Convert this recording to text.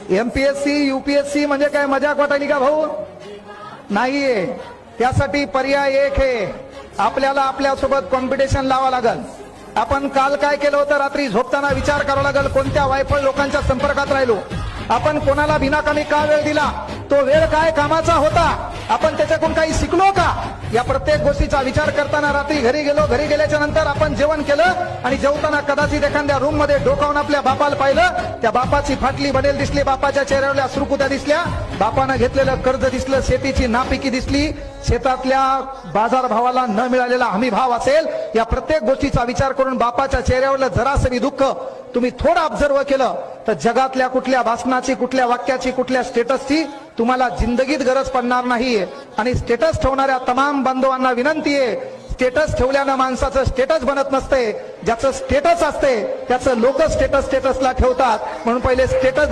MPSC UPSC म्हणजे काय मजाक वाटायली का भाऊ? नाहीये. त्यासाठी पर्याय एक आहे, आपल्याला आपल्यासोबत कॉम्पिटिशन लावा लागल. आपण काल काय केलं होतं, रात्री झोपताना विचार करावा लागल, कोणत्या वायफळ लोकांच्या संपर्कात राहिलो, आपण कोणाला बिनाकामी का वेळ दिला, तो वेळ काय कामाचा होता, आपण त्याच्याकडून काही शिकलो का, या प्रत्येक गोष्टीचा विचार करताना रात्री घरी गेलो. घरी गेल्याच्या नंतर आपण जेवण केलं आणि जेवताना कदाचित एखाद्या रूम मध्ये डोकावून आपल्या बापाला पाहिलं, त्या बापाची फाटली बनेल दिसली, बापाच्या चेहऱ्यावरल्या सुरकुत्या दिसल्या, बापानं घेतलेलं कर्ज दिसलं, शेतीची नापिकी दिसली, शेतातल्या बाजारभावाला न मिळालेला हमी भाव असेल, या प्रत्येक गोष्टीचा विचार करून बापाच्या चेहऱ्यावरलं जरासरी दुःख तुम्ही थोडं ऑब्झर्व केलं तर जगातल्या कुठल्या भाषणाची, कुठल्या वाक्याची, कुठल्या स्टेटसची तुम्हाला जिंदगीत गरज पडणार नाहीये. आणि स्टेटस ठेवणाऱ्या तमाम बांधवांना विनंती आहे, स्टेटस ठेवल्यानं माणसाचं स्टेटस बनत नसते, ज्याचं स्टेटस असते त्याचं लोक स्टेटसला ठेवतात. म्हणून पहिले स्टेटस